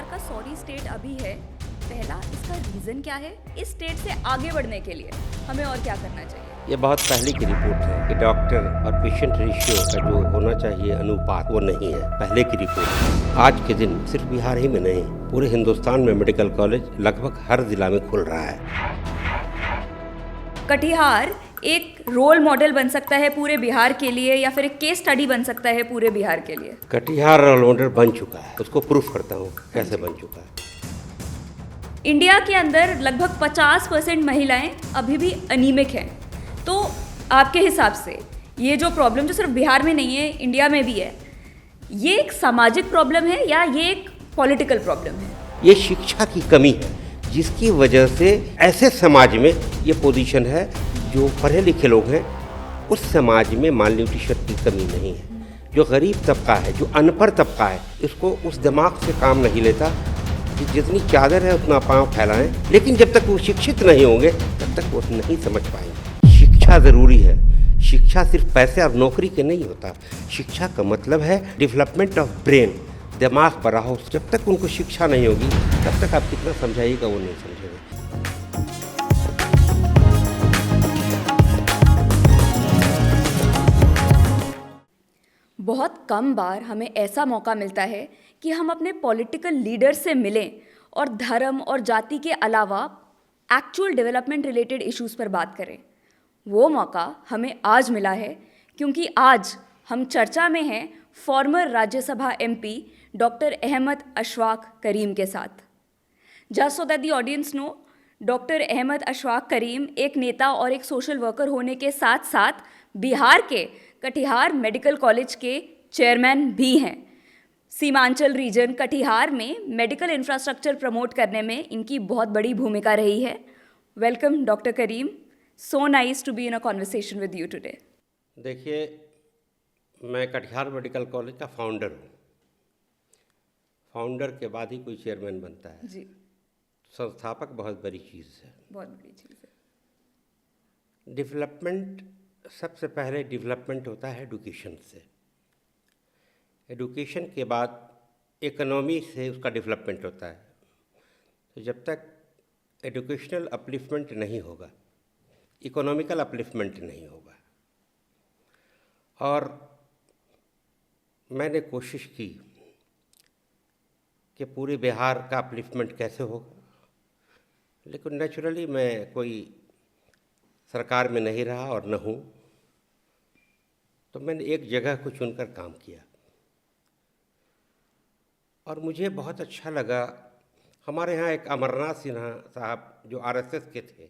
का sorry state अभी है, पहला इसका रीज़न क्या है? इस स्टेट से आगे बढ़ने के लिए हमें और क्या करना चाहिए? ये बहुत पहले की रिपोर्ट है कि डॉक्टर और पेशेंट रेशियो का जो होना चाहिए अनुपात वो नहीं है। पहले की रिपोर्ट। आज के दिन सिर्फ बिहार ही में नहीं, पूरे हिंदुस्तान में मेडिकल कॉलेज लगभग हर जिला में खुल रहा है। कटिहार एक रोल मॉडल बन सकता है पूरे बिहार के लिए, या फिर एक केस स्टडी बन सकता है पूरे बिहार के लिए? कटिहार रोल मॉडल बन चुका है, उसको प्रूफ करता हूँ कैसे बन चुका है। इंडिया के अंदर लगभग 50% महिलाएं अभी भी अनीमिक हैं। तो आपके हिसाब से ये जो प्रॉब्लम जो सिर्फ बिहार में नहीं है, इंडिया में भी है, ये एक सामाजिक प्रॉब्लम है या ये एक पॉलिटिकल प्रॉब्लम है? ये शिक्षा की कमी है, जिसकी वजह से ऐसे समाज में ये पोजीशन है। जो पढ़े लिखे लोग हैं उस समाज में माल न्यूट्रिशन की कमी नहीं है। जो गरीब तबका है, जो अनपढ़ तबका है, इसको उस दिमाग से काम नहीं लेता कि जितनी चादर है उतना पाँव फैलाएं। लेकिन जब तक वो शिक्षित नहीं होंगे तब तक वो नहीं समझ पाएंगे। शिक्षा ज़रूरी है। शिक्षा सिर्फ पैसे और नौकरी के नहीं होता। शिक्षा का मतलब है डेवलपमेंट ऑफ ब्रेन, दिमाग बड़ा हो। जब तक उनको शिक्षा नहीं होगी तब तक आप कितना समझाइएगा वो नहीं समझेगा। बहुत कम बार हमें ऐसा मौका मिलता है कि हम अपने पॉलिटिकल लीडर से मिलें और धर्म और जाति के अलावा एक्चुअल डेवलपमेंट रिलेटेड इश्यूज़ पर बात करें। वो मौका हमें आज मिला है क्योंकि आज हम चर्चा में हैं former Rajya Sabha MP doctor Ahmad Ashfaq Karim के साथ। Just so that the audience know, doctor Ahmad Ashfaq Karim एक नेता और एक सोशल वर्कर होने के साथ साथ बिहार के कटिहार मेडिकल कॉलेज के चेयरमैन भी हैं। सीमांचल रीजन कटिहार में मेडिकल इंफ्रास्ट्रक्चर प्रमोट करने में इनकी बहुत बड़ी भूमिका रही है। Welcome doctor Karim, so nice to be in a conversation with you today. देखिए, मैं कटिहार मेडिकल कॉलेज का फाउंडर हूँ। फाउंडर के बाद ही कोई चेयरमैन बनता है जी, संस्थापक बहुत बड़ी चीज़ है। बहुत बड़ी चीज़ है। डेवलपमेंट, सबसे पहले डेवलपमेंट होता है एडुकेशन से। एडुकेशन के बाद इकोनॉमी से उसका डेवलपमेंट होता है। तो जब तक एडुकेशनल अपलिफ्टमेंट नहीं होगा, इकोनॉमिकल अपलिफ्टमेंट नहीं होगा। और मैंने कोशिश की कि पूरे बिहार का अपलिफ्टमेंट कैसे होगा, लेकिन नेचुरली मैं कोई सरकार में नहीं रहा और न हूँ, तो मैंने एक जगह को चुनकर काम किया और मुझे बहुत अच्छा लगा। हमारे यहाँ एक अमरनाथ सिन्हा साहब जो आरएसएस के थे,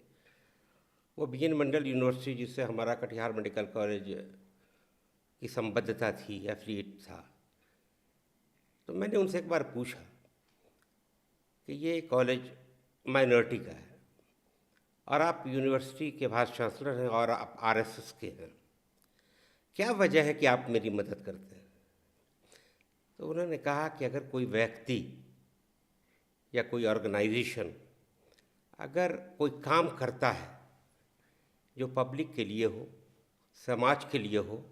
वो बीएन मंडल यूनिवर्सिटी, जिससे हमारा कटिहार मेडिकल कॉलेज की संबद्धता थी, एफिलिएट था, तो मैंने उनसे एक बार पूछा कि ये कॉलेज माइनॉरिटी का है और आप यूनिवर्सिटी के वाइस चांसलर हैं और आप आरएसएस के हैं, क्या वजह है कि आप मेरी मदद करते हैं? तो उन्होंने कहा कि अगर कोई व्यक्ति या कोई ऑर्गेनाइजेशन अगर कोई काम करता है जो पब्लिक के लिए हो, समाज के लिए हो,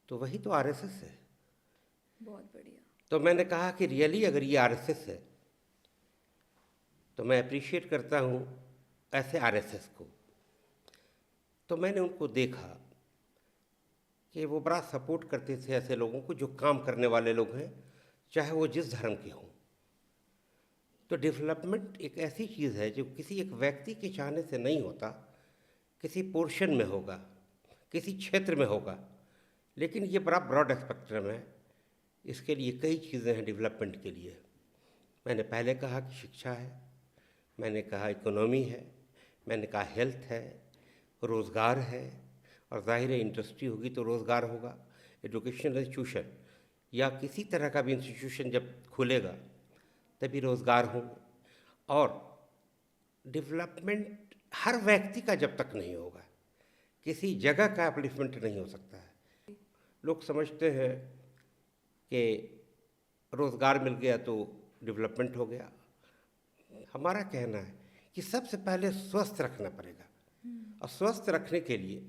तो वही तो आरएसएस है। बहुत बढ़िया। तो मैंने कहा कि रियली अगर ये आरएसएस है तो मैं अप्रिशिएट करता हूँ ऐसे आरएसएस को। तो मैंने उनको देखा कि वो बड़ा सपोर्ट करते थे ऐसे लोगों को जो काम करने वाले लोग हैं, चाहे वो जिस धर्म के हों। तो डेवलपमेंट एक ऐसी चीज़ है जो किसी एक व्यक्ति के चाहने से नहीं होता, किसी पोर्शन में होगा, किसी क्षेत्र में होगा, लेकिन ये बड़ा ब्रॉड स्पेक्ट्रम है। इसके लिए कई चीज़ें हैं डेवलपमेंट के लिए। मैंने पहले कहा कि शिक्षा है, मैंने कहा इकोनॉमी है, मैंने कहा हेल्थ है, रोज़गार है, और जाहिर है इंडस्ट्री होगी तो रोज़गार होगा। एजुकेशनल इंस्टीट्यूशन या किसी तरह का भी इंस्टीट्यूशन जब खुलेगा तभी रोज़गार होंगे। और डेवलपमेंट हर व्यक्ति का जब तक नहीं होगा, किसी जगह का अपलिफ्टमेंट नहीं हो सकता है। लोग समझते हैं कि रोज़गार मिल गया तो डेवलपमेंट हो गया। हमारा कहना है कि सबसे पहले स्वस्थ रखना पड़ेगा, और स्वस्थ रखने के लिए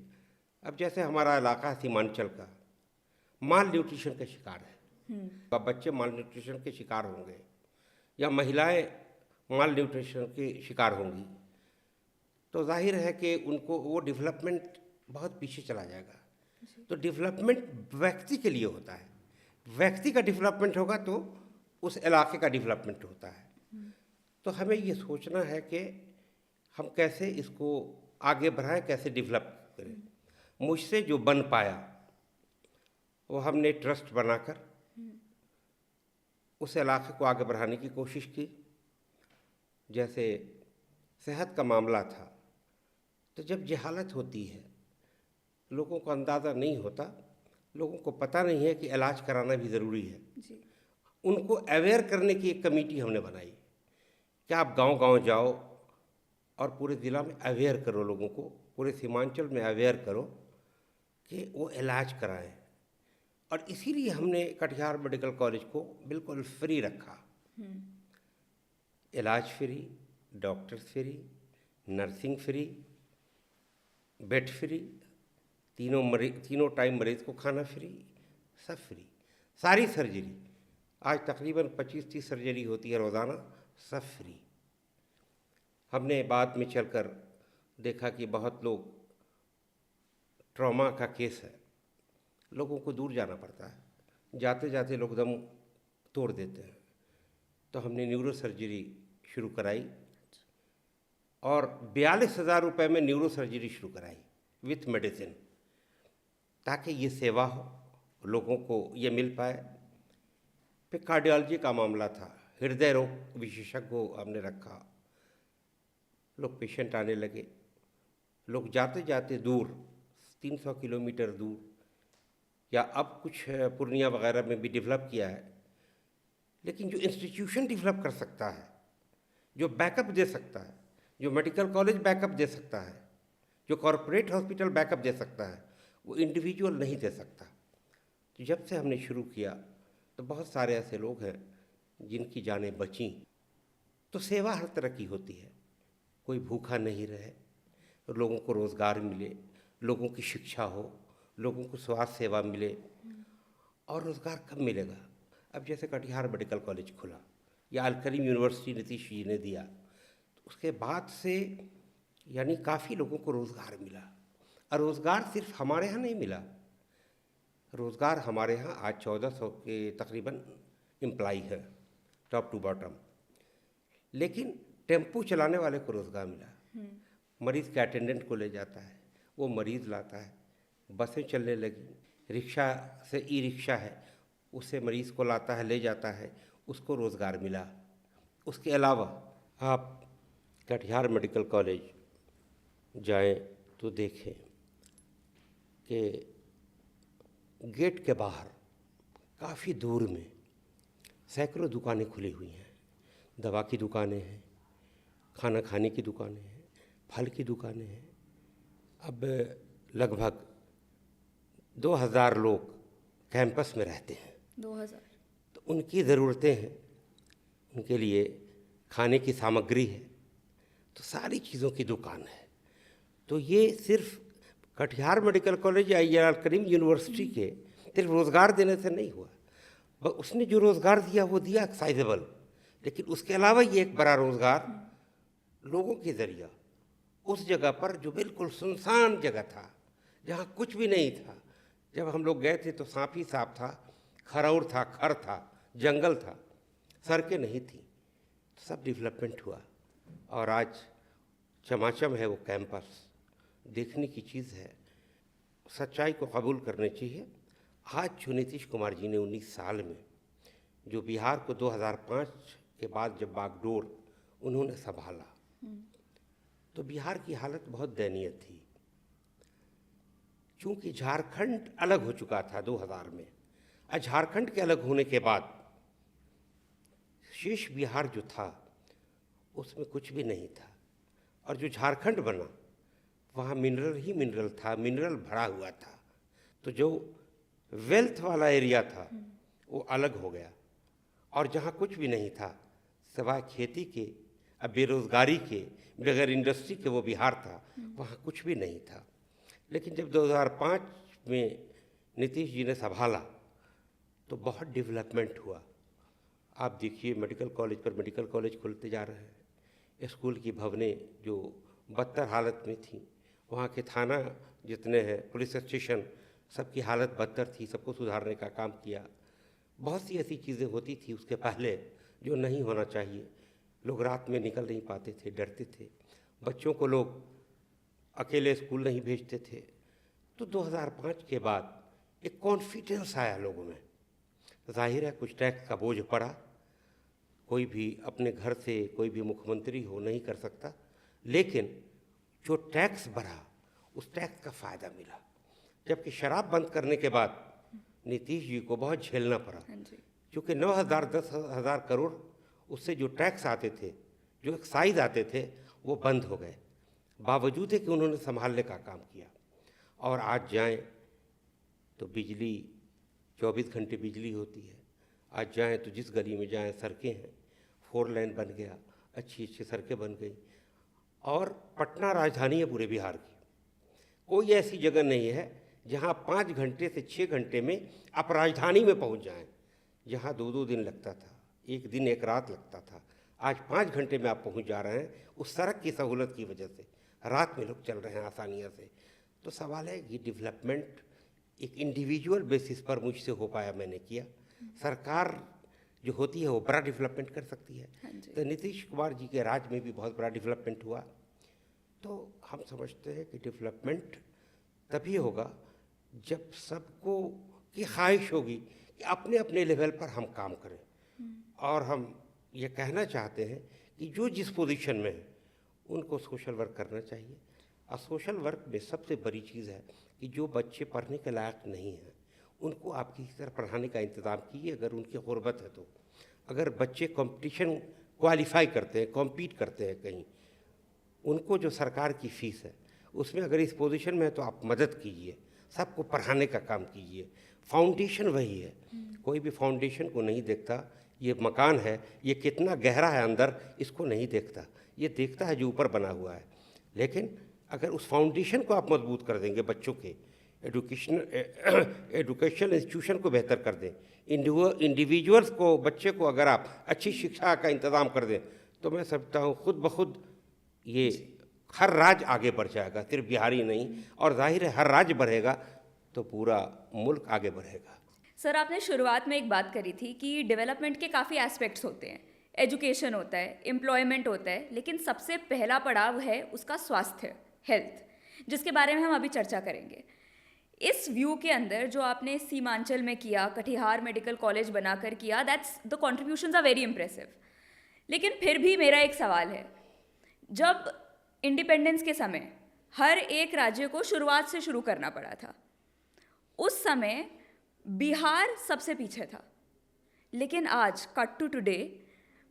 अब जैसे हमारा इलाका सीमांचल का माल न्यूट्रिशन का शिकार है। अब बच्चे माल न्यूट्रिशन के शिकार होंगे या महिलाएं माल न्यूट्रिशन के शिकार होंगी, तो जाहिर है कि उनको वो डेवलपमेंट बहुत पीछे चला जाएगा। तो डेवलपमेंट व्यक्ति के लिए होता है, व्यक्ति का डेवलपमेंट होगा तो उस इलाके का डेवलपमेंट होता है। तो हमें ये सोचना है कि हम कैसे इसको आगे बढ़ाएं, कैसे डेवलप करें। मुझसे जो बन पाया वो हमने ट्रस्ट बनाकर उस इलाके को आगे बढ़ाने की कोशिश की। जैसे सेहत का मामला था, तो जब जहालत होती है, लोगों को अंदाज़ा नहीं होता, लोगों को पता नहीं है कि इलाज कराना भी ज़रूरी है जी। उनको अवेयर करने की एक कमेटी हमने बनाई कि आप गांव-गांव जाओ और पूरे ज़िला में अवेयर करो लोगों को, पूरे सीमांचल में अवेयर करो कि वो इलाज कराएं। और इसीलिए हमने कटिहार मेडिकल कॉलेज को बिल्कुल फ्री रखा। इलाज free, doctors free, nursing free, bed free, तीनों टाइम मरीज को खाना फ्री, सब फ्री। सारी सर्जरी, आज तकरीबन 25-30 सर्जरी होती है रोज़ाना, सब फ्री। हमने बाद में चलकर देखा कि बहुत लोग ट्रॉमा का केस है, लोगों को दूर जाना पड़ता है, जाते जाते लोग दम तोड़ देते हैं। तो हमने न्यूरो सर्जरी शुरू कराई और 42,000 रुपये में न्यूरो सर्जरी शुरू कराई विथ मेडिसिन, ताकि ये सेवा हो, लोगों को ये मिल पाए। फिर कार्डियोलॉजी का मामला था, हृदय रोग विशेषज्ञ हमने रखा। लोग पेशेंट आने लगे, लोग जाते जाते दूर 300 किलोमीटर दूर, या अब कुछ पूर्णिया वगैरह में भी डेवलप किया है, लेकिन जो इंस्टीट्यूशन डेवलप कर सकता है, जो बैकअप दे सकता है, जो मेडिकल कॉलेज बैकअप दे सकता है, जो कॉरपोरेट हॉस्पिटल बैकअप दे सकता है, वो इंडिविजुअल नहीं दे सकता। तो जब से हमने शुरू किया तो बहुत सारे ऐसे लोग हैं जिनकी जानें बचीं। तो सेवा हर तरह की होती है, कोई भूखा नहीं रहे, लोगों को रोज़गार मिले, लोगों की शिक्षा हो, लोगों को स्वास्थ्य सेवा मिले। और रोज़गार कब मिलेगा? अब जैसे कटिहार मेडिकल कॉलेज खुला या अल करीम यूनिवर्सिटी नीतीश जी ने दिया, तो उसके बाद से यानी काफ़ी लोगों को रोज़गार मिला। और रोज़गार सिर्फ हमारे यहाँ नहीं मिला, रोज़गार हमारे यहाँ आज 1400 के तकरीबन एम्प्लाई है टॉप टू बॉटम। लेकिन टेम्पो चलाने वाले को रोज़गार मिला, मरीज़ के अटेंडेंट को ले जाता है, वो मरीज़ लाता है, बसें चलने लगी, रिक्शा से ई रिक्शा है, उससे मरीज़ को लाता है, ले जाता है, उसको रोज़गार मिला। उसके अलावा आप कटिहार मेडिकल कॉलेज जाएं तो देखें कि गेट के बाहर काफ़ी दूर में सैकड़ों दुकानें खुली हुई हैं। दवा की दुकानें हैं, खाना खाने की दुकानें हैं, फल की दुकानें हैं। अब लगभग 2000 लोग कैंपस में रहते हैं। 2000। तो उनकी ज़रूरतें हैं, उनके लिए खाने की सामग्री है, तो सारी चीज़ों की दुकान है। तो ये सिर्फ कटिहार मेडिकल कॉलेज या अल करीम यूनिवर्सिटी के सिर्फ रोज़गार देने से नहीं हुआ, उसने जो रोज़गार दिया वो दिया साइजेबल, लेकिन उसके अलावा ये एक बड़ा रोज़गार लोगों के ज़रिया उस जगह पर जो बिल्कुल सुनसान जगह था, जहाँ कुछ भी नहीं था। जब हम लोग गए थे तो सांप ही सांप था, खरौर था, खर था, जंगल था, सड़कें नहीं थी। सब डेवलपमेंट हुआ और आज चमाचम है वो कैंपस, देखने की चीज़ है। सच्चाई को कबूल करनी चाहिए। आज जो नीतीश कुमार जी ने 19 साल में जो बिहार को 2005 के बाद जब बागडोर उन्होंने संभाला, तो बिहार की हालत बहुत दयनीय थी, क्योंकि झारखंड अलग हो चुका था 2000 में। और झारखंड के अलग होने के बाद शेष बिहार जो था उसमें कुछ भी नहीं था, और जो झारखंड बना वहाँ मिनरल ही मिनरल था, मिनरल भरा हुआ था। तो जो वेल्थ वाला एरिया था वो अलग हो गया, और जहाँ कुछ भी नहीं था सिवाय खेती के, अब बेरोज़गारी के, बगैर इंडस्ट्री के वो बिहार था, वहाँ कुछ भी नहीं था। लेकिन जब 2005 में नीतीश जी ने संभाला तो बहुत डेवलपमेंट हुआ। आप देखिए मेडिकल कॉलेज पर मेडिकल कॉलेज खुलते जा रहे हैं। स्कूल की भवनें जो बदतर हालत में थीं, वहाँ के थाना जितने हैं, पुलिस स्टेशन, सबकी हालत बदतर थी, सबको सुधारने का काम किया। बहुत सी ऐसी चीज़ें होती थी उसके पहले जो नहीं होना चाहिए। लोग रात में निकल नहीं पाते थे, डरते थे। बच्चों को लोग अकेले स्कूल नहीं भेजते थे। तो 2005 के बाद एक कॉन्फिडेंस आया लोगों में। जाहिर है कुछ टैक्स का बोझ पड़ा, कोई भी अपने घर से कोई भी मुख्यमंत्री हो नहीं कर सकता, लेकिन जो टैक्स बढ़ा उस टैक्स का फ़ायदा मिला। जबकि शराब बंद करने के बाद नीतीश जी को बहुत झेलना पड़ा, क्योंकि 9,000 10,000 करोड़ उससे जो टैक्स आते थे, जो एक्साइज आते थे, वो बंद हो गए। बावजूद है कि उन्होंने संभालने का काम किया। और आज जाएं तो बिजली 24 घंटे बिजली होती है। आज जाएं तो जिस गली में जाएं सड़कें हैं, 4 लेन बन गया, अच्छी अच्छी सड़कें बन गई। और पटना राजधानी है पूरे बिहार की। कोई ऐसी जगह नहीं है जहां 5 घंटे से 6 घंटे में आप राजधानी में पहुंच जाएं। जहां 2-2 दिन लगता था, एक दिन एक रात लगता था, आज 5 घंटे में आप पहुंच जा रहे हैं उस सड़क की सहूलत की वजह से। रात में लोग चल रहे हैं आसानियों से। तो सवाल है कि डेवलपमेंट एक इंडिविजुअल बेसिस पर मुझसे हो पाया, मैंने किया। सरकार जो होती है वो बड़ा डेवलपमेंट कर सकती है। तो नीतीश कुमार जी के राज में भी बहुत बड़ा डेवलपमेंट हुआ। तो हम समझते हैं कि डेवलपमेंट तभी होगा जब सबको की ख्वाहिश होगी कि अपने अपने लेवल पर हम काम करें। और हम ये कहना चाहते हैं कि जो जिस पोजीशन में है उनको सोशल वर्क करना चाहिए। और सोशल वर्क में सबसे बड़ी चीज़ है कि जो बच्चे पढ़ने के लायक नहीं हैं उनको आप किसी तरह पढ़ाने का इंतज़ाम कीजिए, अगर उनकी ग़ुर्बत है तो। अगर बच्चे कंपटीशन क्वालिफाई करते हैं, कॉम्पीट करते हैं कहीं, उनको जो सरकार की फ़ीस है उसमें अगर इस पोजीशन में है तो आप मदद कीजिए, सबको पढ़ाने का काम कीजिए। फाउंडेशन वही है, कोई भी फाउंडेशन को नहीं देखता ये मकान है, ये कितना गहरा है अंदर, इसको नहीं देखता। ये देखता है जो ऊपर बना हुआ है। लेकिन अगर उस फाउंडेशन को आप मजबूत कर देंगे, बच्चों के एजुकेशनल इंस्टीट्यूशन को बेहतर कर दें, इंडिविजुअल्स को, बच्चे को अगर आप अच्छी शिक्षा का इंतज़ाम कर दें, तो मैं समझता हूँ खुद ब खुद ये हर राज्य आगे बढ़ जाएगा, सिर्फ बिहार ही नहीं। और जाहिर है हर राज्य बढ़ेगा तो पूरा मुल्क आगे बढ़ेगा। सर, आपने शुरुआत में एक बात करी थी कि डेवलपमेंट के काफ़ी एस्पेक्ट्स होते हैं। एजुकेशन होता है, एम्प्लॉयमेंट होता है, लेकिन सबसे पहला पड़ाव है उसका स्वास्थ्य, हेल्थ, जिसके बारे में हम अभी चर्चा करेंगे। इस व्यू के अंदर जो आपने सीमांचल में किया, कटिहार मेडिकल कॉलेज बनाकर किया, that's the contributions are very impressive. लेकिन फिर भी मेरा एक सवाल है, जब इंडिपेंडेंस के समय हर एक राज्य को शुरुआत से शुरू करना पड़ा था, उस समय बिहार सबसे पीछे था। लेकिन आज कट टू टुडे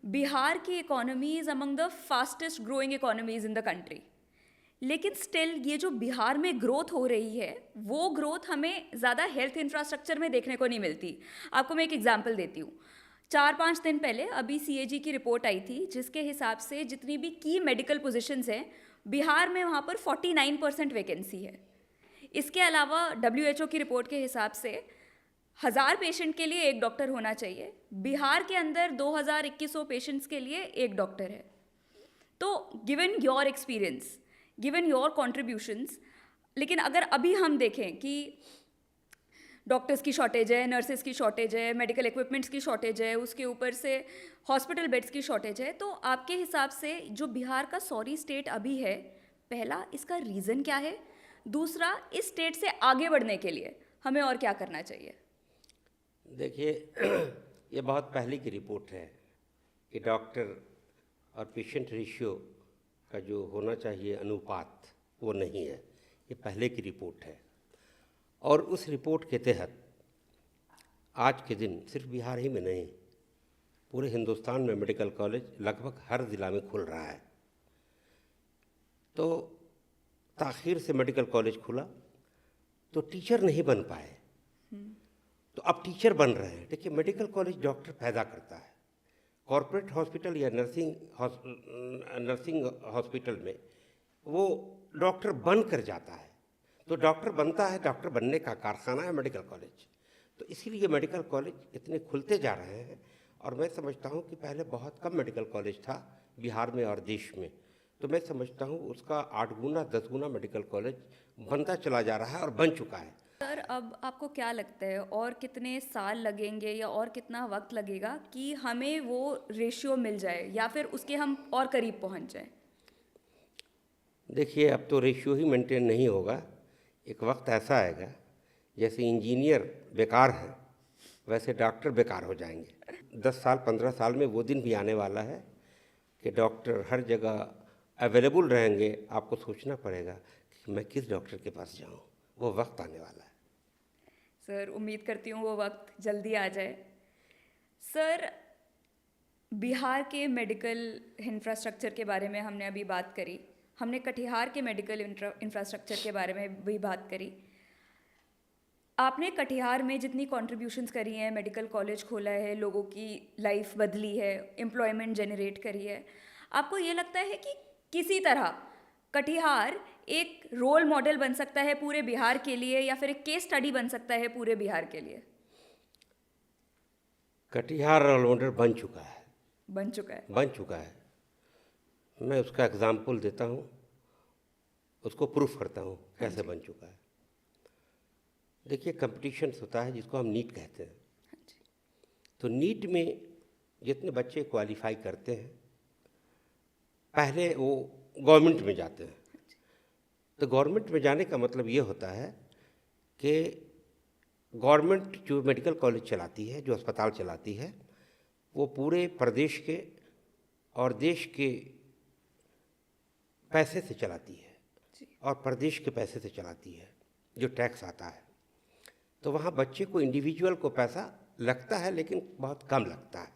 बिहार की economy is among the fastest growing economies in the country. लेकिन स्टिल ये जो बिहार में ग्रोथ हो रही है वो ग्रोथ हमें ज़्यादा हेल्थ इंफ्रास्ट्रक्चर में देखने को नहीं मिलती। आपको मैं एक एग्जांपल देती हूँ। 4-5 दिन पहले अभी CAG की रिपोर्ट आई थी जिसके हिसाब से जितनी भी की मेडिकल पोजीशंस हैं बिहार में वहाँ पर 49% वैकेंसी है। इसके अलावा WHO की रिपोर्ट के हिसाब से 1000 पेशेंट के लिए एक डॉक्टर होना चाहिए। बिहार के अंदर 2100 पेशेंट्स के लिए एक डॉक्टर है। तो given your experience, given your contributions, लेकिन अगर अभी हम देखें कि डॉक्टर्स की शॉर्टेज है, नर्सेज की शॉर्टेज है, मेडिकल इक्विपमेंट्स की शॉर्टेज है, उसके ऊपर से हॉस्पिटल बेड्स की शॉर्टेज है, तो आपके हिसाब से जो बिहार का सॉरी स्टेट अभी है, पहला इसका रीज़न क्या है? दूसरा, इस स्टेट से आगे बढ़ने के लिए हमें और क्या करना चाहिए? देखिए ये बहुत पहले की रिपोर्ट है कि डॉक्टर और पेशेंट रेशियो का जो होना चाहिए अनुपात वो नहीं है। ये पहले की रिपोर्ट है। और उस रिपोर्ट के तहत आज के दिन सिर्फ बिहार ही में नहीं, पूरे हिंदुस्तान में मेडिकल कॉलेज लगभग हर ज़िला में खुल रहा है। तो ताख़ीर से मेडिकल कॉलेज खुला तो टीचर नहीं बन पाए, तो अब टीचर बन रहे हैं। देखिए मेडिकल कॉलेज डॉक्टर पैदा करता है। कॉर्पोरेट हॉस्पिटल या नर्सिंग हॉस्पिटल में वो डॉक्टर बन कर जाता है। तो डॉक्टर बनता है, डॉक्टर बनने का कारखाना है मेडिकल कॉलेज। तो इसीलिए मेडिकल कॉलेज इतने खुलते जा रहे हैं। और मैं समझता हूँ कि पहले बहुत कम मेडिकल कॉलेज था बिहार में और देश में, तो मैं समझता हूँ उसका 8 गुना 10 गुना मेडिकल कॉलेज बनता चला जा रहा है और बन चुका है। सर, अब आपको क्या लगता है और कितने साल लगेंगे या और कितना वक्त लगेगा कि हमें वो रेशियो मिल जाए या फिर उसके हम और करीब पहुंच जाएं? देखिए, अब तो रेशियो ही मेंटेन नहीं होगा। एक वक्त ऐसा आएगा, जैसे इंजीनियर बेकार है वैसे डॉक्टर बेकार हो जाएंगे। 10 साल 15 साल में वो दिन भी आने वाला है कि डॉक्टर हर जगह अवेलेबल रहेंगे। आपको सोचना पड़ेगा कि मैं किस डॉक्टर के पास जाऊं। वो वक्त आने वाला है। सर, उम्मीद करती हूँ वो वक्त जल्दी आ जाए। सर, बिहार के मेडिकल इंफ्रास्ट्रक्चर के बारे में हमने अभी बात करी, हमने कटिहार के मेडिकल इंफ्रास्ट्रक्चर के बारे में भी बात करी। आपने कटिहार में जितनी कॉन्ट्रीब्यूशंस करी हैं, मेडिकल कॉलेज खोला है, लोगों की लाइफ बदली है, एम्प्लॉयमेंट जनरेट करी है, आपको ये लगता है कि किसी तरह कटिहार एक रोल मॉडल बन सकता है पूरे बिहार के लिए या फिर एक केस स्टडी बन सकता है पूरे बिहार के लिए? कटिहार ऑलराउंडर बन चुका है। बन चुका है। बन चुका है। मैं उसका एग्जाम्पल देता हूँ, उसको प्रूफ करता हूँ कैसे बन चुका है। देखिए, कंपटीशन्स होता है जिसको हम नीट कहते हैं। तो नीट में जितने बच्चे क्वालिफाई करते हैं पहले वो गवर्नमेंट में जाते हैं। तो गवर्नमेंट में जाने का मतलब ये होता है कि गवर्नमेंट जो मेडिकल कॉलेज चलाती है, जो अस्पताल चलाती है, वो पूरे प्रदेश के और देश के पैसे से चलाती है और प्रदेश के पैसे से चलाती है, जो टैक्स आता है। तो वहाँ बच्चे को, इंडिविजुअल को पैसा लगता है लेकिन बहुत कम लगता है।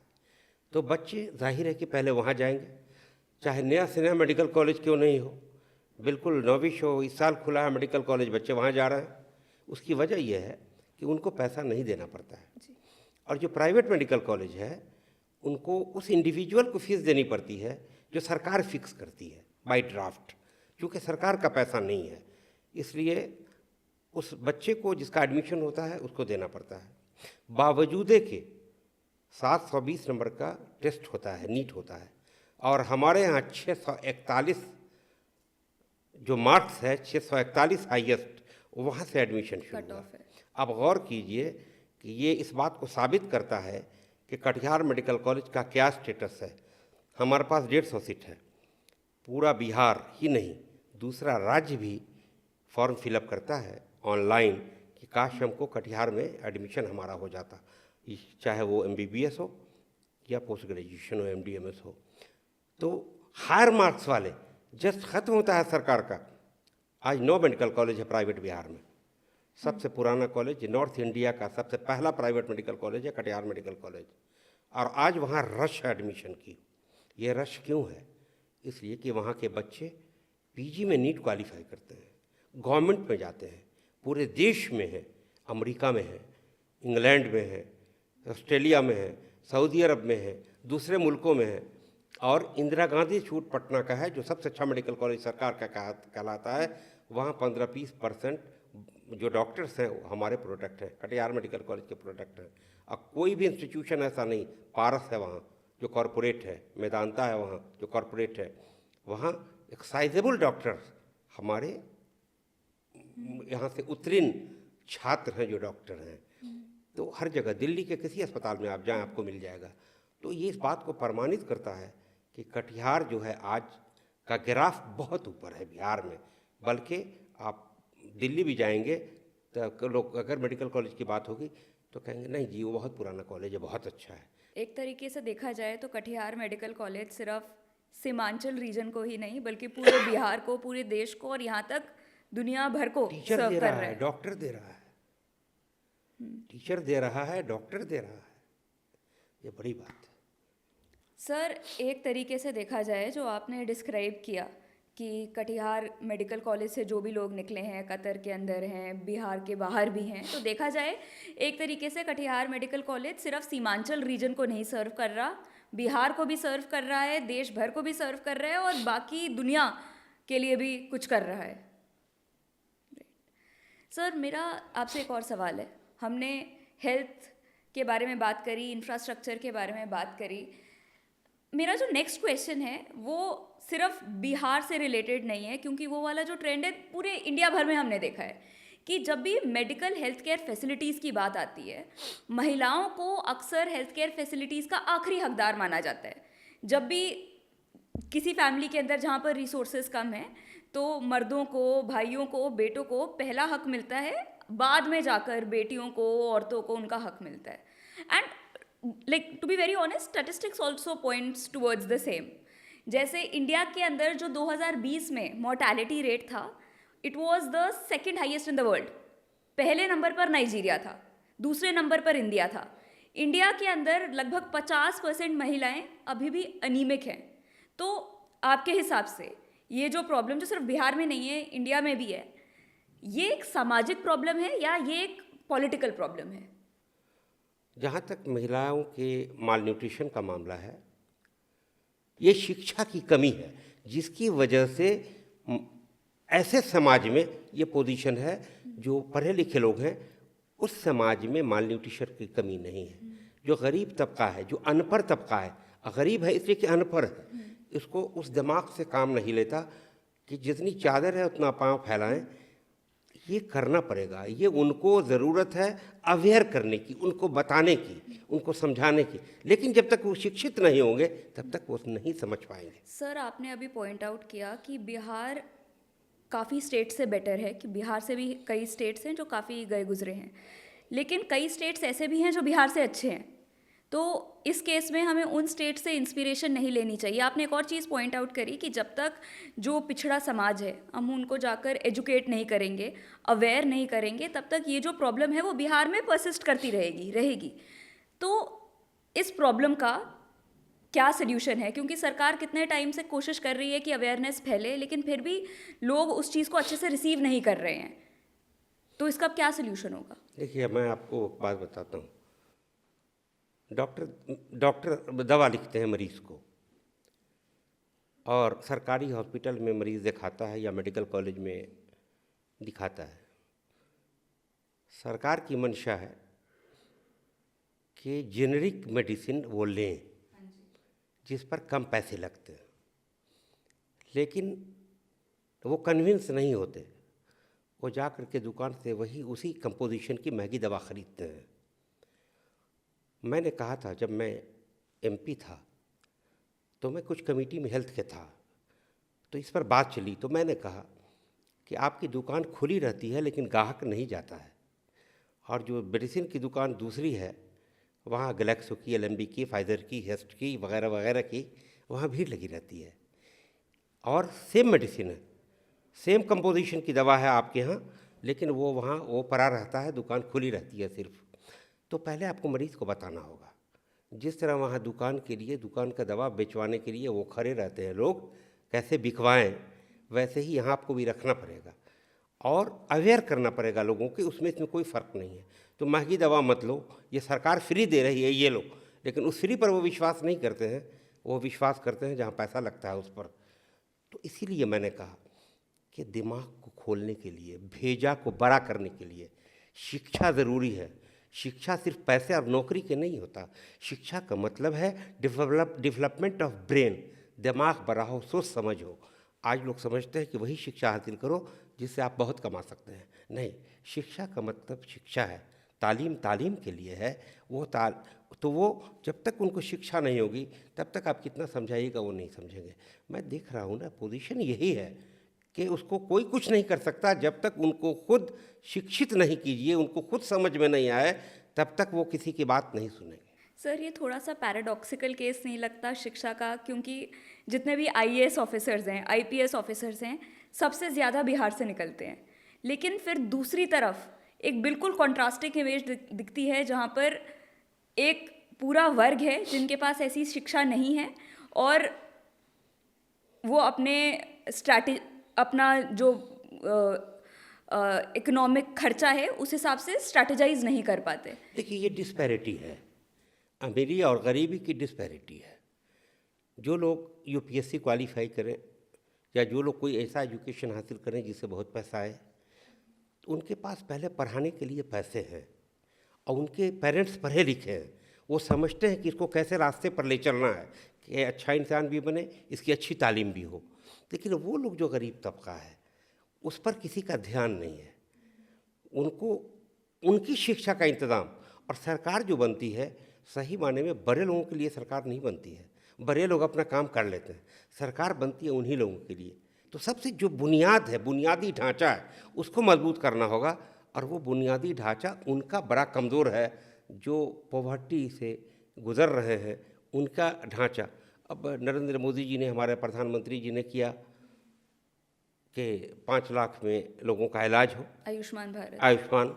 तो बच्चे जाहिर है कि पहले वहाँ जाएंगे, चाहे नया से नया मेडिकल कॉलेज क्यों नहीं हो, बिल्कुल नौविश हो, इस साल खुला है मेडिकल कॉलेज, बच्चे वहाँ जा रहे हैं। उसकी वजह यह है कि उनको पैसा नहीं देना पड़ता है। और जो प्राइवेट मेडिकल कॉलेज है उनको उस इंडिविजुअल को फीस देनी पड़ती है जो सरकार फिक्स करती है बाय ड्राफ्ट। क्योंकि सरकार का पैसा नहीं है, इसलिए उस बच्चे को जिसका एडमिशन होता है उसको देना पड़ता है। बावजूद के 720 नंबर का टेस्ट होता है, नीट होता है, और हमारे यहाँ 641 जो मार्क्स है, 641 हाईएस्ट, वहाँ से एडमिशन शुरू हुआ। अब गौर कीजिए कि ये इस बात को साबित करता है कि कटिहार मेडिकल कॉलेज का क्या स्टेटस है। हमारे पास 150 सीट है। पूरा बिहार ही नहीं, दूसरा राज्य भी फॉर्म फिलअप करता है ऑनलाइन कि काश हमको कटिहार में एडमिशन हमारा हो जाता, चाहे वो MBBS हो या पोस्ट ग्रेजुएशन हो, MDMS हो। तो हायर मार्क्स वाले जस्ट खत्म होता है सरकार का। आज 9 मेडिकल कॉलेज है प्राइवेट बिहार में। सबसे पुराना कॉलेज, नॉर्थ इंडिया का सबसे पहला प्राइवेट मेडिकल कॉलेज है कटिहार मेडिकल कॉलेज। और आज वहाँ रश है एडमिशन की। ये रश क्यों है? इसलिए कि वहाँ के बच्चे PG में नीट क्वालिफाई करते हैं, गवर्नमेंट में जाते हैं, पूरे देश में है, अमेरिका में है, इंग्लैंड में है, ऑस्ट्रेलिया में है, सऊदी अरब में है, दूसरे मुल्कों में है। और इंदिरा गांधी इंस्टीट्यूट पटना का है जो सबसे अच्छा मेडिकल कॉलेज सरकार का कहलाता है। वहाँ 15-20% जो डॉक्टर्स हैं वो हमारे प्रोडक्ट हैं, कटिहार मेडिकल कॉलेज के प्रोडक्ट हैं। अब कोई भी इंस्टीट्यूशन ऐसा नहीं, पारस है वहाँ जो कॉरपोरेट है, मेदांता है वहाँ जो कॉरपोरेट है, वहाँ एक साइजेबल डॉक्टर्स हमारे यहाँ से उत्तीर्ण छात्र हैं जो डॉक्टर हैं। तो हर जगह दिल्ली के किसी अस्पताल में आप जाएं आपको मिल जाएगा। तो ये इस बात को प्रमाणित करता है कि कटिहार जो है आज का ग्राफ बहुत ऊपर है बिहार में। बल्कि आप दिल्ली भी जाएंगे तो लोग, अगर मेडिकल कॉलेज की बात होगी तो कहेंगे नहीं जी वो बहुत पुराना कॉलेज है, बहुत अच्छा है। एक तरीके से देखा जाए तो कटिहार मेडिकल कॉलेज सिर्फ सीमांचल रीजन को ही नहीं बल्कि पूरे बिहार को, पूरे देश को और यहाँ तक दुनिया भर को टीचर सर्व दे कर रहा रहा है, है। डॉक्टर दे रहा है, टीचर दे रहा है, डॉक्टर दे रहा है। ये बड़ी बात है। सर, एक तरीके से देखा जाए जो आपने डिस्क्राइब किया कि कटिहार मेडिकल कॉलेज से जो भी लोग निकले हैं, कतर के अंदर हैं, बिहार के बाहर भी हैं, तो देखा जाए एक तरीके से कटिहार मेडिकल कॉलेज सिर्फ सीमांचल रीजन को नहीं सर्व कर रहा, बिहार को भी सर्व कर रहा है, देश भर को भी सर्व कर रहा है और बाकी दुनिया के लिए भी कुछ कर रहा है। सर, मेरा आपसे एक और सवाल है। हमने हेल्थ के बारे में बात करी, इंफ्रास्ट्रक्चर के बारे में बात करी। मेरा जो नेक्स्ट क्वेश्चन है वो सिर्फ बिहार से रिलेटेड नहीं है, क्योंकि वो वाला जो ट्रेंड है पूरे इंडिया भर में हमने देखा है कि जब भी मेडिकल हेल्थ केयर फैसिलिटीज़ की बात आती है, महिलाओं को अक्सर हेल्थ केयर फैसिलिटीज़ का आखिरी हकदार माना जाता है। जब भी किसी फैमिली के अंदर जहाँ पर रिसोर्सेज कम हैं, तो मर्दों को, भाइयों को, बेटों को पहला हक मिलता है, बाद में जाकर बेटियों को, औरतों को उनका हक मिलता है। And like to be very honest, statistics also points towards the same. जैसे इंडिया के अंदर जो 2020 में मोर्टैलिटी रेट था, it was the second highest in the world. पहले नंबर पर नाइजीरिया था, दूसरे नंबर पर इंडिया था। इंडिया के अंदर लगभग 50% महिलाएं अभी भी अनीमिक हैं। तो आपके हिसाब से ये जो प्रॉब्लम जो सिर्फ बिहार में नहीं है, इंडिया में भी है, ये एक सामाजिक प्रॉब्लम है या ये एक पॉलिटिकल प्रॉब्लम है? जहाँ तक महिलाओं के माल न्यूट्रिशन का मामला है, ये शिक्षा की कमी है जिसकी वजह से ऐसे समाज में ये पोजीशन है। जो पढ़े लिखे लोग हैं उस समाज में माल न्यूट्रिशन की कमी नहीं है। जो गरीब तबका है, जो अनपढ़ तबका है, गरीब है इसलिए कि अनपढ़ है, इसको उस दिमाग से काम नहीं लेता कि जितनी चादर है उतना पाँव फैलाएं। ये करना पड़ेगा, ये उनको ज़रूरत है अवेयर करने की, उनको बताने की, उनको समझाने की। लेकिन जब तक वो शिक्षित नहीं होंगे तब तक वो नहीं समझ पाएंगे। सर, आपने अभी पॉइंट आउट किया कि बिहार काफ़ी स्टेट से बेटर है, कि बिहार से भी कई स्टेट्स हैं जो काफ़ी गए गुजरे हैं, लेकिन कई स्टेट्स ऐसे भी हैं जो बिहार से अच्छे हैं। तो इस केस में हमें उन स्टेट से इंस्पिरेशन नहीं लेनी चाहिए। आपने एक और चीज़ पॉइंट आउट करी कि जब तक जो पिछड़ा समाज है हम उनको जाकर एजुकेट नहीं करेंगे, अवेयर नहीं करेंगे, तब तक ये जो प्रॉब्लम है वो बिहार में परसिस्ट करती रहेगी। तो इस प्रॉब्लम का क्या सोल्यूशन है? क्योंकि सरकार कितने टाइम से कोशिश कर रही है कि अवेयरनेस फैले, लेकिन फिर भी लोग उस चीज़ को अच्छे से रिसीव नहीं कर रहे हैं। तो इसका क्या सोल्यूशन होगा? देखिए, मैं आपको एक बात बताता हूँ। डॉक्टर दवा लिखते हैं मरीज़ को, और सरकारी हॉस्पिटल में मरीज़ दिखाता है या मेडिकल कॉलेज में दिखाता है। सरकार की मंशा है कि जेनरिक मेडिसिन वो लें जिस पर कम पैसे लगते हैं, लेकिन वो कन्विंस नहीं होते। वो जा कर के दुकान से वही उसी कंपोजिशन की महंगी दवा खरीदते हैं। मैंने कहा था, जब मैं एमपी था तो मैं कुछ कमेटी में हेल्थ के था, तो इस पर बात चली। तो मैंने कहा कि आपकी दुकान खुली रहती है लेकिन ग्राहक नहीं जाता है, और जो मेडिसिन की दुकान दूसरी है वहाँ गैलेक्सो की, एलएमबी की, फाइजर की, हेस्ट की वगैरह वगैरह की, वहाँ भीड़ लगी रहती है। और सेम मेडिसिन है, सेम कंपोजिशन की दवा है आपके यहाँ, लेकिन वो वहाँ वो पड़ा रहता है, दुकान खुली रहती है सिर्फ। तो पहले आपको मरीज़ को बताना होगा। जिस तरह वहाँ दुकान के लिए, दुकान का दवा बेचवाने के लिए वो खड़े रहते हैं लोग, कैसे बिकवाएं, वैसे ही यहाँ आपको भी रखना पड़ेगा और अवेयर करना पड़ेगा लोगों के, उसमें इसमें कोई फ़र्क नहीं है। तो महंगी दवा मत लो, ये सरकार फ्री दे रही है, ये लो। लेकिन उस फ्री पर वो विश्वास नहीं करते हैं, वो विश्वास करते हैं जहाँ पैसा लगता है उस पर। तो इसीलिए मैंने कहा कि दिमाग को खोलने के लिए, भेजा को बड़ा करने के लिए शिक्षा ज़रूरी है। शिक्षा सिर्फ पैसे और नौकरी के नहीं होता। शिक्षा का मतलब है डेवलपमेंट ऑफ ब्रेन, दिमाग बड़ा हो, सोच समझ हो। आज लोग समझते हैं कि वही शिक्षा हासिल करो जिससे आप बहुत कमा सकते हैं। नहीं, शिक्षा का मतलब शिक्षा है, तालीम के लिए है। तो वो जब तक उनको शिक्षा नहीं होगी तब तक आप कितना समझाइएगा वो नहीं समझेंगे। मैं देख रहा हूँ ना, पोजीशन यही है कि उसको कोई कुछ नहीं कर सकता जब तक उनको खुद शिक्षित नहीं कीजिए, उनको खुद समझ में नहीं आए, तब तक वो किसी की बात नहीं सुनेंगे। सर, ये थोड़ा सा पैराडॉक्सिकल केस नहीं लगता शिक्षा का? क्योंकि जितने भी आईएएस ऑफिसर्स हैं, आईपीएस ऑफिसर्स हैं, सबसे ज़्यादा बिहार से निकलते हैं। लेकिन फिर दूसरी तरफ एक बिल्कुल कॉन्ट्रास्टिंग इमेज दिखती है, जहाँ पर एक पूरा वर्ग है जिनके पास ऐसी शिक्षा नहीं है, और वो अपना जो इकोनॉमिक खर्चा है उस हिसाब से स्ट्रैटेजाइज नहीं कर पाते। देखिए, ये डिस्पैरिटी है, अमीरी और गरीबी की डिस्पैरिटी है। जो लोग यूपीएससी क्वालिफाई करें या जो लोग कोई ऐसा एजुकेशन हासिल करें जिससे बहुत पैसा आए, तो उनके पास पहले पढ़ाने के लिए पैसे हैं और उनके पेरेंट्स पढ़े लिखे हैं, वो समझते हैं कि इसको कैसे रास्ते पर ले चलना है कि अच्छा इंसान भी बने, इसकी अच्छी तालीम भी हो। लेकिन वो लोग जो गरीब तबका है उस पर किसी का ध्यान नहीं है। उनको उनकी शिक्षा का इंतज़ाम, और सरकार जो बनती है सही मायने में बड़े लोगों के लिए सरकार नहीं बनती है। बड़े लोग अपना काम कर लेते हैं, सरकार बनती है उन्हीं लोगों के लिए। तो सबसे जो बुनियाद है, बुनियादी ढांचा है, उसको मजबूत करना होगा। और वो बुनियादी ढांचा उनका बड़ा कमज़ोर है, जो पॉवर्टी से गुज़र रहे हैं उनका ढांचा। अब नरेंद्र मोदी जी ने, हमारे प्रधानमंत्री जी ने किया कि 5 लाख में लोगों का इलाज हो, आयुष्मान भारत। आयुष्मान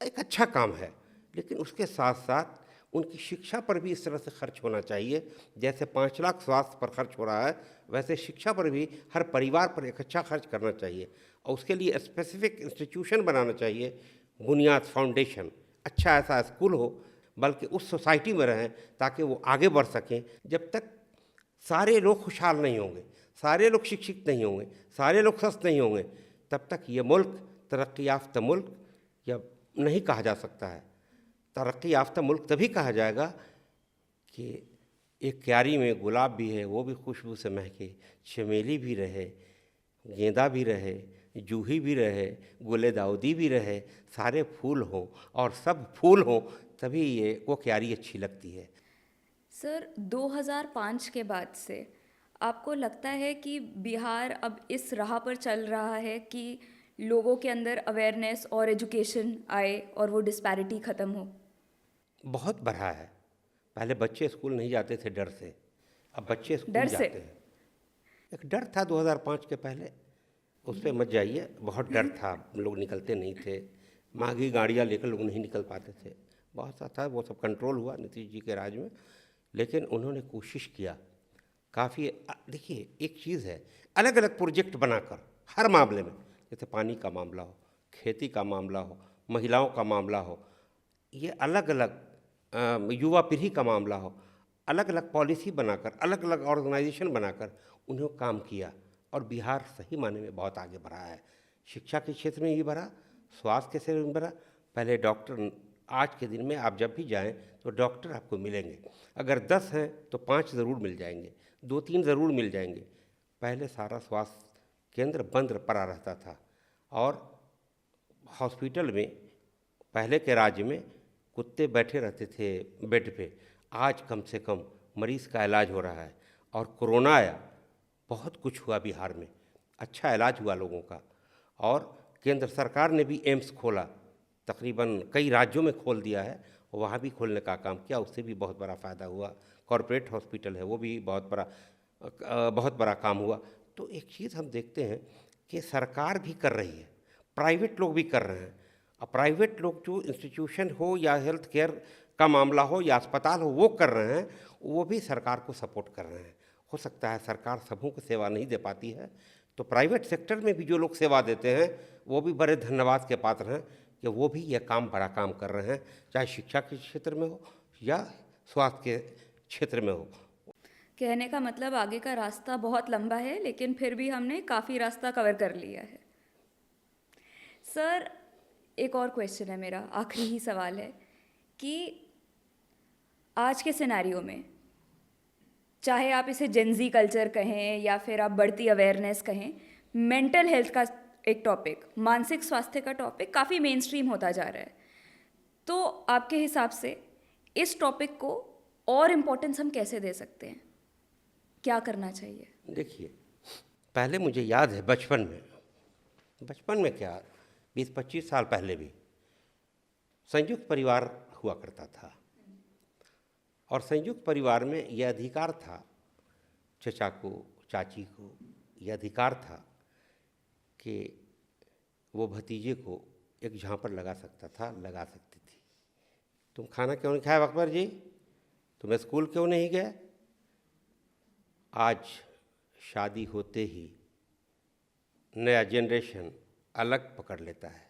एक अच्छा काम है, लेकिन उसके साथ साथ उनकी शिक्षा पर भी इस तरह से खर्च होना चाहिए। जैसे 5 लाख स्वास्थ्य पर खर्च हो रहा है, वैसे शिक्षा पर भी हर परिवार पर एक अच्छा खर्च करना चाहिए। और उसके लिए स्पेसिफिक इंस्टीट्यूशन बनाना चाहिए, बुनियाद फाउंडेशन, अच्छा ऐसा स्कूल हो, बल्कि उस सोसाइटी में रहें ताकि वो आगे बढ़ सकें। जब तक सारे लोग खुशहाल नहीं होंगे, सारे लोग शिक्षित नहीं होंगे, सारे लोग स्वस्थ नहीं होंगे, तब तक ये मुल्क तरक्की याफ्ता मुल्क या नहीं कहा जा सकता है। तरक्की याफ्ता मुल्क तभी कहा जाएगा कि एक क्यारी में गुलाब भी है, वो भी खुशबू से महके, चमेली भी रहे, गेंदा भी रहे, जूही भी रहे, गुले दाऊदी भी रहे, सारे फूल हों और सब फूल हों, तभी ये वो क्यारी अच्छी लगती है। सर, 2005 के बाद से आपको लगता है कि बिहार अब इस राह पर चल रहा है कि लोगों के अंदर अवेयरनेस और एजुकेशन आए और वो डिस्पैरिटी ख़त्म हो? बहुत बढ़ा है। पहले बच्चे स्कूल नहीं जाते थे डर से, अब बच्चे स्कूल डर से? जाते हैं। एक डर था 2005 के पहले, उस पर मत जाइए, बहुत डर था, लोग निकलते नहीं थे, महंगी गाड़ियाँ लेकर लोग नहीं निकल पाते थे, बहुत सा था। वो सब कंट्रोल हुआ नीतीश जी के राज में, लेकिन उन्होंने कोशिश किया काफ़ी। देखिए, एक चीज़ है, अलग अलग प्रोजेक्ट बनाकर हर मामले में, जैसे पानी का मामला हो, खेती का मामला हो, महिलाओं का मामला हो, ये अलग अलग युवा पीढ़ी का मामला हो, अलग अलग पॉलिसी बनाकर, अलग अलग ऑर्गेनाइजेशन बनाकर उन्होंने काम किया। और बिहार सही मायने में बहुत आगे बढ़ा है। शिक्षा के क्षेत्र में भी बढ़ा, स्वास्थ्य के क्षेत्र में बढ़ा। पहले डॉक्टर, आज के दिन में आप जब भी जाएं तो डॉक्टर आपको मिलेंगे, अगर 10 हैं तो 5 ज़रूर मिल जाएंगे, 2-3 ज़रूर मिल जाएंगे। पहले सारा स्वास्थ्य केंद्र बंद पड़ा रहता था, और हॉस्पिटल में पहले के राज्य में कुत्ते बैठे रहते थे बेड पे। आज कम से कम मरीज़ का इलाज हो रहा है। और कोरोना आया, बहुत कुछ हुआ बिहार में, अच्छा इलाज हुआ लोगों का। और केंद्र सरकार ने भी एम्स खोला, तकरीबन कई राज्यों में खोल दिया है, वहाँ भी खोलने का काम किया, उससे भी बहुत बड़ा फ़ायदा हुआ। कॉरपोरेट हॉस्पिटल है, वो भी बहुत बड़ा काम हुआ। तो एक चीज़ हम देखते हैं कि सरकार भी कर रही है, प्राइवेट लोग भी कर रहे हैं। और प्राइवेट लोग जो इंस्टीट्यूशन हो या हेल्थ केयर का मामला हो या अस्पताल हो, वो कर रहे हैं, वो भी सरकार को सपोर्ट कर रहे हैं। हो सकता है सरकार सबों को सेवा नहीं दे पाती है, तो प्राइवेट सेक्टर में भी जो लोग सेवा देते हैं वो भी बड़े धन्यवाद के पात्र हैं कि वो भी ये काम, बड़ा काम कर रहे हैं, चाहे शिक्षा के क्षेत्र में हो या स्वास्थ्य के क्षेत्र में हो। कहने का मतलब आगे का रास्ता बहुत लंबा है, लेकिन फिर भी हमने काफ़ी रास्ता कवर कर लिया है। सर, एक और क्वेश्चन है मेरा, आखिरी ही सवाल है कि आज के सिनेरियो में, चाहे आप इसे जेनजी कल्चर कहें या फिर आप बढ़ती अवेयरनेस कहें, मेंटल हेल्थ का एक टॉपिक, मानसिक स्वास्थ्य का टॉपिक काफ़ी मेन स्ट्रीम होता जा रहा है। तो आपके हिसाब से इस टॉपिक को और इम्पोर्टेंस हम कैसे दे सकते हैं? क्या करना चाहिए? देखिए, पहले मुझे याद है बचपन में क्या 20-25 साल पहले भी संयुक्त परिवार हुआ करता था, और संयुक्त परिवार में यह अधिकार था, चचा को, चाची को यह अधिकार था कि वो भतीजे को एक झांपड़ लगा सकता था, लगा सकती थी। तुम खाना क्यों नहीं खाया अकबर जी? तुम स्कूल क्यों नहीं गए? आज शादी होते ही नया जनरेशन अलग पकड़ लेता है,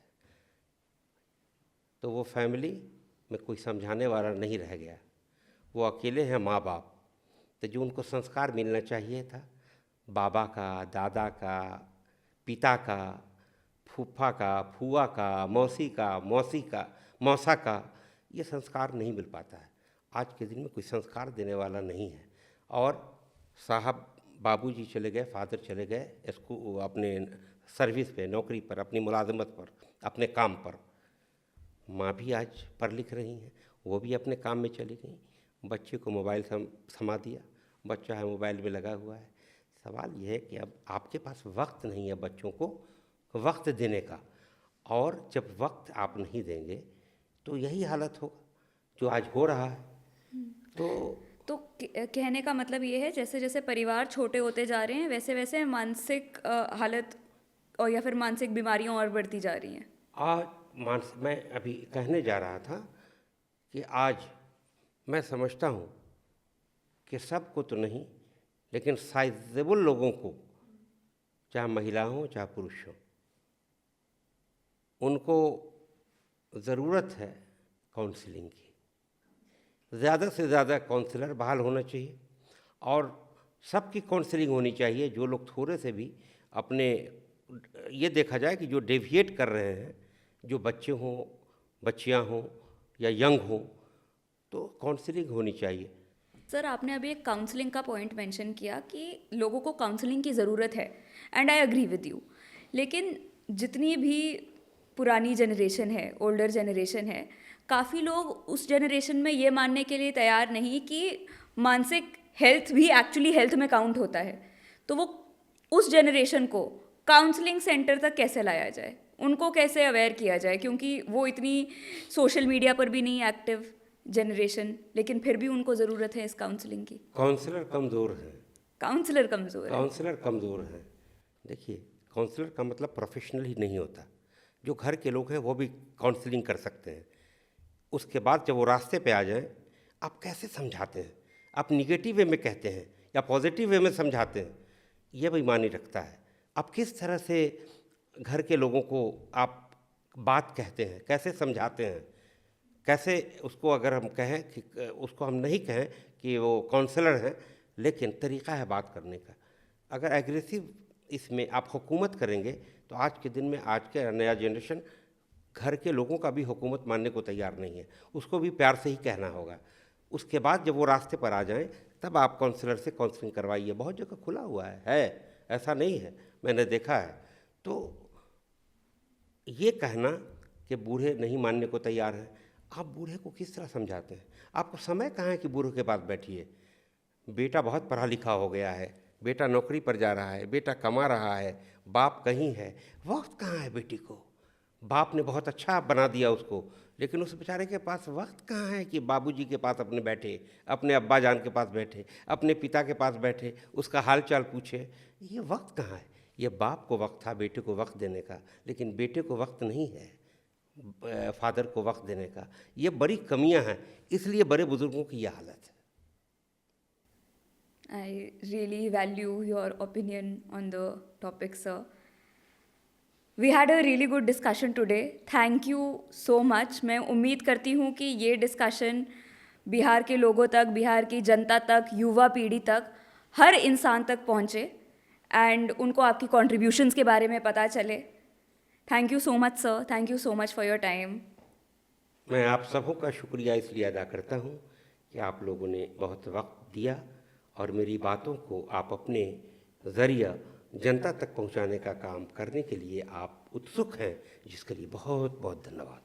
तो वो फैमिली में कोई समझाने वाला नहीं रह गया, वो अकेले हैं माँ बाप। तो जो उनको संस्कार मिलना चाहिए था, बाबा का, दादा का, पिता का, फूफा का, फूआ का, मौसी का, मौसा का, ये संस्कार नहीं मिल पाता है। आज के दिन में कोई संस्कार देने वाला नहीं है। और साहब बाबूजी चले गए, फादर चले गए इसको अपने सर्विस पे, नौकरी पर, अपनी मुलाजमत पर, अपने काम पर। माँ भी आज पढ़ लिख रही हैं, वो भी अपने काम में चली गई। बच्चे को मोबाइल थमा दिया, बच्चा है मोबाइल में लगा हुआ है। सवाल यह है कि अब आपके पास वक्त नहीं है बच्चों को वक्त देने का, और जब वक्त आप नहीं देंगे तो यही हालत होगा जो आज हो रहा है। तो कहने का मतलब ये है, जैसे जैसे परिवार छोटे होते जा रहे हैं वैसे वैसे मानसिक हालत और या फिर मानसिक बीमारियां और बढ़ती जा रही हैं। आज मैं अभी कहने जा रहा था कि आज मैं समझता हूँ कि सबको तो नहीं, लेकिन साइजेबल लोगों को, चाहे महिला हो चाहे पुरुष हो, उनको ज़रूरत है काउंसलिंग की। ज़्यादा से ज़्यादा काउंसलर बहाल होना चाहिए और सबकी काउंसलिंग होनी चाहिए। जो लोग थोड़े से भी अपने, ये देखा जाए कि जो डेविएट कर रहे हैं, जो बच्चे हों, बच्चियां हों या यंग हों, तो काउंसलिंग होनी चाहिए। सर, आपने अभी एक काउंसलिंग का पॉइंट मेंशन किया कि लोगों को काउंसलिंग की ज़रूरत है, and I agree with you. लेकिन जितनी भी पुरानी जनरेशन है, ओल्डर जनरेशन है, काफ़ी लोग उस जनरेशन में ये मानने के लिए तैयार नहीं कि मानसिक हेल्थ भी एक्चुअली हेल्थ में काउंट होता है। तो वो उस जनरेशन को काउंसलिंग सेंटर तक कैसे लाया जाए, उनको कैसे अवेयर किया जाए, क्योंकि वो इतनी सोशल मीडिया पर भी नहीं एक्टिव जनरेशन, लेकिन फिर भी उनको ज़रूरत है इस काउंसलिंग की। काउंसलर कमज़ोर हैं। काउंसलर कमज़ोर है। काउंसलर कमज़ोर हैं। देखिए, काउंसलर का मतलब प्रोफेशनल ही नहीं होता। जो घर के लोग हैं वो भी काउंसलिंग कर सकते हैं। उसके बाद जब वो रास्ते पे आ जाएं, आप कैसे समझाते हैं, आप निगेटिव वे में कहते हैं या पॉजिटिव वे में समझाते हैं, ये बेईमानी रखता है। आप किस तरह से घर के लोगों को आप बात कहते हैं, कैसे समझाते हैं, कैसे उसको, अगर हम कहें कि उसको हम नहीं कहें कि वो काउंसलर हैं, लेकिन तरीक़ा है बात करने का। अगर एग्रेसिव इसमें आप हुकूमत करेंगे तो आज के दिन में, आज के नया जनरेशन घर के लोगों का भी हुकूमत मानने को तैयार नहीं है, उसको भी प्यार से ही कहना होगा। उसके बाद जब वो रास्ते पर आ जाएं, तब आप काउंसलर से काउंसलिंग करवाइए। बहुत जगह खुला हुआ है, ऐसा नहीं है, मैंने देखा है। तो ये कहना कि बूढ़े नहीं मानने को तैयार हैं, आप बूढ़े को किस तरह समझाते हैं? आपको समय कहाँ है कि बूढ़े के पास बैठिए? बेटा बहुत पढ़ा लिखा हो गया है, बेटा नौकरी पर जा रहा है, बेटा कमा रहा है, बाप कहीं है, वक्त कहाँ है बेटी को? बाप ने बहुत अच्छा बना दिया उसको, लेकिन उस बेचारे के पास वक्त कहाँ है कि बाबूजी के पास अपने बैठे, अपने अब्बा जान के पास बैठे, अपने पिता के पास बैठे, उसका हाल चाल पूछे। ये वक्त कहाँ है? ये बाप को वक्त था बेटे को वक्त देने का, लेकिन बेटे को वक्त नहीं है फादर को वक्त देने का। ये बड़ी कमियां हैं, इसलिए बड़े बुजुर्गों की यह हालत है। I really value your opinion on the topic, sir. We had a really good discussion today. Thank you so much. मैं उम्मीद करती हूँ कि ये डिस्कशन बिहार के लोगों तक, बिहार की जनता तक, युवा पीढ़ी तक, हर इंसान तक पहुँचे एंड उनको आपकी कॉन्ट्रीब्यूशंस के बारे में पता चले। Thank you so much sir, thank you so much for your time. मैं आप सबों का शुक्रिया इसलिए अदा करता हूँ कि आप लोगों ने बहुत वक्त दिया और मेरी बातों को आप अपने ज़रिया जनता तक पहुँचाने का काम करने के लिए आप उत्सुक हैं, जिसके लिए बहुत बहुत धन्यवाद।